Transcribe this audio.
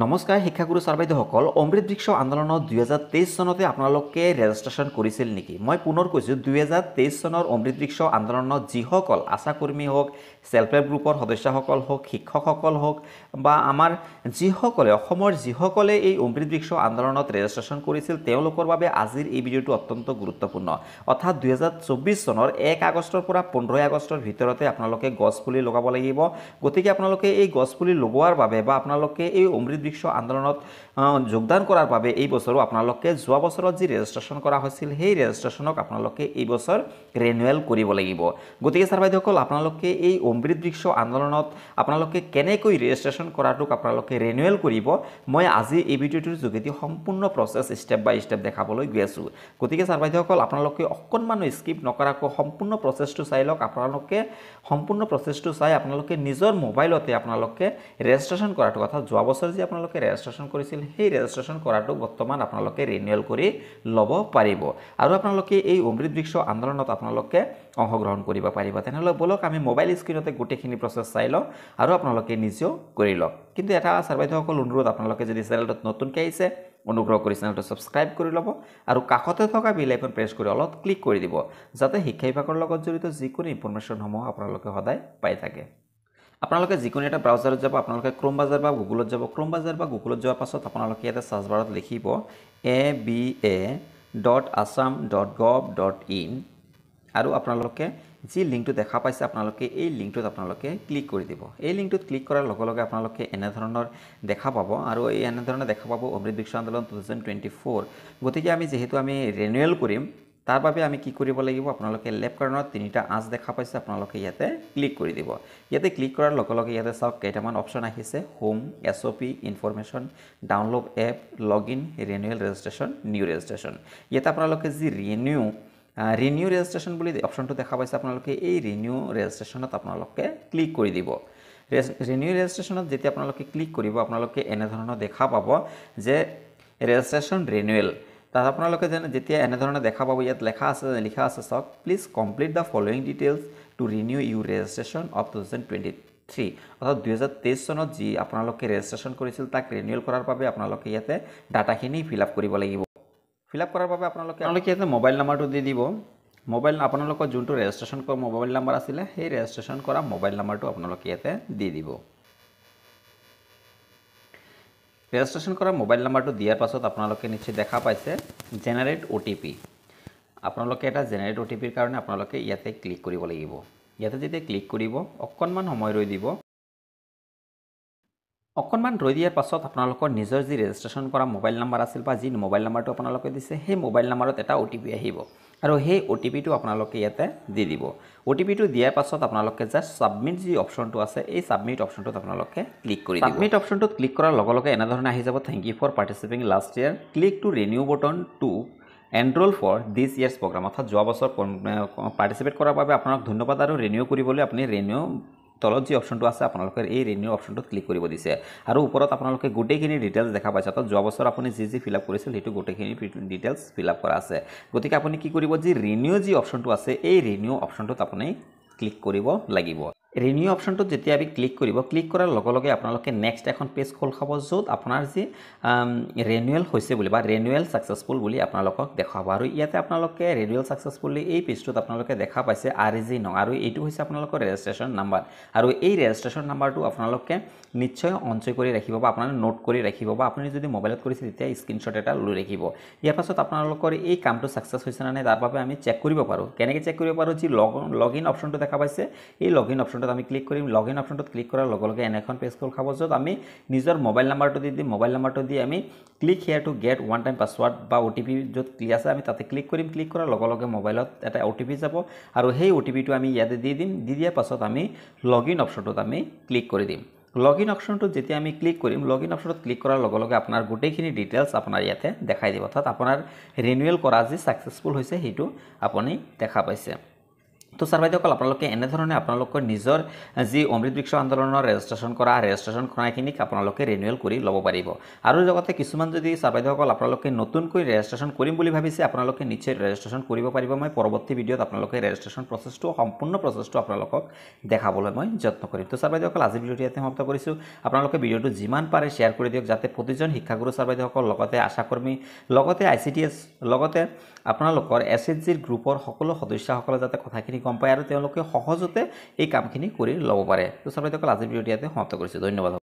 নমস্কাৰ শিক্ষাগুৰু ছাৰ বাইদেউসকল অমৃত বৃক্ষ আন্দোলনত 2023 চনতে আপোনালোকে ৰেজিষ্ট্ৰেশ্যন কৰিছিল নেকি মই পুনৰ কৈছোঁ 2023 চনৰ অমৃত বৃক্ষ আন্দোলনত যিসকল আশাকৰ্মী হওক সেল্ফ হেল্প গ্ৰুপৰ সদস্যসকল হওক শিক্ষকসকল হওক বা আমাৰ যিসকলে অসমৰ যিসকলে এই অমৃত বৃক্ষ আন্দোলনত ৰেজিষ্ট্ৰেশ্যন কৰিছিল তেওঁলোকৰ বাবে আজিৰ এই ভিডিঅ'টো অত্যন্ত গুৰুত্বপূৰ্ণ অৰ্থাৎ 2024 চনৰ 1 আগষ্টৰ পৰা 15 আগষ্টৰ ভিতৰতে আপোনালোকে গছপুলি লগাব লাগিব গতিকে আপোনালোকে এই গছপুলি লগোৱাৰ বাবে বা আপোনালোকে এই অমৃত বৃক্ষ আন্দোলনত যোগদান কৰাৰ বাবে এই বছৰো আপোনালোকে যোৱা বছৰত যি ৰেজিষ্ট্ৰেশ্যন কৰা হৈছিল সেই ৰেজিষ্ট্ৰেশ্যনক আপোনালোকে এই বছৰ ৰিনিউৱেল কৰিব লাগিব গতিকে ছাৰ বাইদেউসকল আপোনালোকে এই অমৃত বৃক্ষ আন্দোলনত আপোনালোকে কেনেকৈ ৰেজিষ্ট্ৰেশ্যন কৰাটোক আপোনালোকে ৰিনিউৱেল কৰিব মই আজি এই ভিডিঅ'টোৰ যোগেদি সম্পূৰ্ণ প্ৰচেছ ষ্টেপ বাই ষ্টেপ দেখাবলৈ গৈ আছোঁ গতিকে ছাৰ বাইদেউসকল আপোনালোকে অকণমান স্কিপ নকৰাকৈ সম্পূৰ্ণ প্ৰচেছটো চাই লওক আপোনালোকে সম্পূৰ্ণ প্ৰচেছটো চাই আপোনালোকে নিজৰ মোবাইলতে আপোনালোকে ৰেজিষ্ট্ৰেশ্যন কৰাটো কথা যোৱা বছৰ যি আপোনালোকে ৰেজিষ্ট্ৰেশ্যন কৰিছিল সেই ৰেজিষ্ট্ৰেশ্যন কৰাটো বৰ্তমান আপোনালোকে ৰিনিউৱেল কৰি ল'ব পাৰিব আৰু আপোনালোকে এই অমৃত বৃক্ষ আন্দোলনত আপোনালোকে অংশগ্ৰহণ কৰিব পাৰিব তেনেহ'লে বলক আমি মোবাইল স্ক্ৰীনতে গোটেইখিনি প্ৰচেছ চাই লওঁ আৰু আপোনালোকে নিজেও কৰি লওক কিন্তু এটা ছাৰ বাইদেউসকল অনুৰোধ আপোনালোকে যদি চেনেলটোত নতুনকৈ আহিছে অনুগ্ৰহ কৰি চেনেলটো সাবস্ক্ৰাইব কৰি ল'ব আৰু কাষতে থকা বেল আইকন প্ৰেছ কৰি অলপ ক্লিক কৰি দিব যাতে শিক্ষা বিভাগৰ লগত জড়িত যিকোনো ইনফৰমেশ্যনসমূহ আপোনালোকে সদায় পাই থাকে আপোনালোকে যিকোনো এটা ব্ৰাউজাৰত যাব আপোনালোকে ক্ৰোম ব্ৰাউজাৰ বা গুগলত যাব ক্ৰোম ব্ৰাউজাৰ বা গুগলত যোৱাৰ পাছত আপোনালোকে ইয়াতে সাৰ্চ বাৰত লিখিব aba.assam.gov.in আৰু আপোনালোকে যি লিংকটো দেখা পাইছে আপোনালোকে এই লিংকটোত আপোনালোকে ক্লিক কৰি দিব এই লিংকটোত ক্লিক কৰাৰ লগে লগে আপোনালোকে এনে ধৰণৰ দেখা পাব আৰু এই এনে ধৰণৰ দেখা পাব অমৃত বৃক্ষ আন্দোলন 2024 গতিকে আমি যেহেতু আমি ৰিনিউৱেল কৰিম তাৰ বাবে আমি কি কৰিব লাগিব আপোনালোকে লেফ্ট কৰ্ণৰত তিনিটা আঁচ দেখা পাইছে আপোনালোকে ইয়াতে ক্লিক কৰি দিব ইয়াতে ক্লিক কৰাৰ লগে লগে ইয়াতে চাওক কেইটামান অপচন আহিছে home SOP information download app login renewal registration new registration ইয়াতে আপোনালোকে যি ৰিনিউ ৰেজিষ্ট্ৰেশ্যন বুলি অপচনটো দেখা পাইছে আপোনালোকে এই ৰিনিউ ৰেজিষ্ট্ৰেশ্যনত আপোনালোকে ক্লিক কৰি দিব ৰিনিউ ৰেজিষ্ট্ৰেশ্যনত যেতিয়া আপোনালোকে ক্লিক কৰিব আপোনালোকে এনে ধৰণৰ দেখা পাব যে ৰেজিষ্ট্ৰেশ্যন ৰিনিউৱেল তাত আপোনালোকে যেতিয়া এনে ধৰণৰ দেখা পাব ইয়াত লিখা আছে চাওক please complete the following details to renew your registration of 2023 অৰ্থাৎ 2023 চনত যি আপোনালোকে ৰেজিষ্ট্ৰেশ্যন কৰিছিল তাক ৰিনিউৱেল কৰাৰ বাবে আপোনালোকে ইয়াতে ডাটাখিনি ফিল আপ কৰিব লাগিব ফিল আপ কৰাৰ বাবে আপোনালোকে ইয়াতে মোবাইল নাম্বাৰটো দি দিব মোবাইল আপোনালোকৰ যোনটো ৰেজিষ্ট্ৰেশ্যন কৰা মোবাইল নাম্বাৰ আছিলে সেই ৰেজিষ্ট্ৰেশ্যন কৰা মোবাইল নাম্বাৰটো আপোনালোকে ইয়াতে দি দিব ৰেজিষ্ট্ৰেশ্যন কৰা মোবাইল নাম্বাৰটো দিয়াৰ পাছত আপোনালোকে নিশ্চয় দেখা পাইছে জেনাৰেট OTP আপোনালোকে এটা জেনাৰেট OTPৰ কাৰণে আপোনালোকে ইয়াতে ক্লিক কৰিব লাগিব ইয়াতে যেতিয়া ক্লিক কৰিব অকণমান সময় ৰৈ দিব অকণমান ৰৈ দিয়াৰ পাছত আপোনালোকৰ নিজৰ যি ৰেজিষ্ট্ৰেশ্যন কৰা মোবাইল নাম্বাৰ আছিল বা যি মোবাইল নাম্বাৰটো আপোনালোকে দিছে সেই মোবাইল নাম্বাৰত এটা OTP আহিব আৰু সেই OTPটো আপোনালোকে ইয়াতে দি দিব OTPটো দিয়াৰ পাছত আপোনালোকে জাষ্ট সাবমিট যি অপচনটো আছে এই সাবমিট অপচনটোত আপোনালোকে ক্লিক কৰি দিব সাবমিট অপচনটোত ক্লিক কৰাৰ লগে লগে এনে ধৰণে আহি যাব thank you for participating last year click to renew button to enrol for this year's programme অৰ্থাৎ যোৱা বছৰ পাৰ্টিচিপেট কৰাৰ বাবে আপোনাক ধন্যবাদ আৰু ৰিনিউ কৰিবলৈ আপুনি ৰিনিউ তলত যি অপচনটো আছে আপোনালোকে এই ৰিনিউ অপচনটোত ক্লিক কৰিব দিছে আৰু ওপৰত আপোনালোকে গোটেইখিনি ডিটেইলছ দেখা পাইছে অৰ্থাৎ যোৱা বছৰ আপুনি যি ফিল আপ কৰিছিল সেইটো গোটেইখিনি ডিটেইলছ ফিল আপ কৰা আছে গতিকে আপুনি কি কৰিব যি ৰিনিউ যি অপচনটো আছে এই ৰিনিউ অপচনটোত আপুনি ক্লিক কৰিব লাগিব ৰিনিউ অপচনটোত যেতিয়া আমি ক্লিক কৰিব ক্লিক কৰাৰ লগে লগে আপোনালোকে নেক্সট এখন পেজ খোল খাব য'ত আপোনাৰ যি ৰিনিউৱেল হৈছে বুলি বা ৰিনিউৱেল ছাকচেছফুল বুলি আপোনালোকক দেখাব আৰু ইয়াতে আপোনালোকে ৰিনিউৱেল ছাকচেছফুলি এই পেজটোত আপোনালোকে দেখা পাইছে REG নং আৰু এইটো হৈছে আপোনালোকৰ ৰেজিষ্ট্ৰেশ্যন নাম্বাৰ আৰু এই ৰেজিষ্ট্ৰেশ্যন নাম্বাৰটো আপোনালোকে নিশ্চয় অনচয় কৰি ৰাখিব বা আপোনালোকে নোট কৰি ৰাখিব বা আপুনি যদি মোবাইলত কৰিছে তেতিয়া স্ক্ৰীনশ্বট এটা লৈ ৰাখিব ইয়াৰ পাছত আপোনালোকৰ এই কামটো ছাকচেছ হৈছে নে নাই তাৰ বাবে আমি চেক কৰিব পাৰোঁ কেনেকৈ চেক কৰিব পাৰোঁ যি লগইন অপচনটো দেখা পাইছে এই লগইন অপচনটো আমি ক্লিক কৰিম লগইন অপচনটোত ক্লিক কৰাৰ লগে লগে এনেখন পেজ খোল খাব য'ত আমি নিজৰ মোবাইল নাম্বাৰটো দি দিম মোবাইল নাম্বাৰটো দি আমি click here to get one time password বা OTP য'ত ক্লিক আছে আমি তাতে ক্লিক কৰিম ক্লিক কৰাৰ লগে লগে মোবাইলত এটা OTP যাব আৰু সেই OTPটো আমি ইয়াতে দি দিম দি দিয়াৰ পাছত আমি লগইন অপচনটোত আমি ক্লিক কৰি দিম লগইন অপচনটোত যেতিয়া আমি ক্লিক কৰিম লগইন অপচনটোত ক্লিক কৰাৰ লগে লগে আপোনাৰ গোটেইখিনি ডিটেইলছ আপোনাৰ ইয়াতে দেখাই দিব অৰ্থাৎ আপোনাৰ ৰিনিউৱেল কৰা যি ছাকচেছফুল হৈছে সেইটো আপুনি দেখা পাইছে তো ছাৰ বাইদেউসকল আপোনালোকে এনেধৰণে আপোনালোকৰ নিজৰ যি অমৃত বৃক্ষ আন্দোলনৰ ৰেজিষ্ট্ৰেশ্যন কৰাখিনিক আপোনালোকে ৰিনিউৱেল কৰি ল'ব পাৰিব আৰু লগতে কিছুমান যদি ছাৰ বাইদেউসকল আপোনালোকে নতুনকৈ ৰেজিষ্ট্ৰেশ্যন কৰিম বুলি ভাবিছে আপোনালোকে নিশ্চয় ৰেজিষ্ট্ৰেশ্যন কৰিব পাৰিব মই পৰৱৰ্তী ভিডিঅ'ত আপোনালোকে ৰেজিষ্ট্ৰেশ্যন প্ৰচেছটো সম্পূৰ্ণ প্ৰচেছটো আপোনালোকক দেখাবলৈ মই যত্ন কৰিম তো ছাৰ বাইদেউসকল আজি ভিডিঅ'টো ইয়াতে সমাপ্ত কৰিছোঁ আপোনালোকে ভিডিঅ'টো যিমান পাৰে শ্বেয়াৰ কৰি দিয়ক যাতে প্ৰতিজন শিক্ষাগুৰু ছাৰ বাইদেউসকল লগতে আশাকৰ্মী লগতে ICTS লগতে আপোনালোকৰ SHGৰ গ্ৰুপৰ সকলো সদস্যসকলে যাতে কথাখিনি গম পায় আৰু তেওঁলোকে সহজতে এই কামখিনি কৰি ল'ব পাৰে তো ছাৰ বাইদেউসকল আজি ভিডিঅ'টো ইয়াতে সমাপ্ত কৰিছোঁ ধন্যবাদ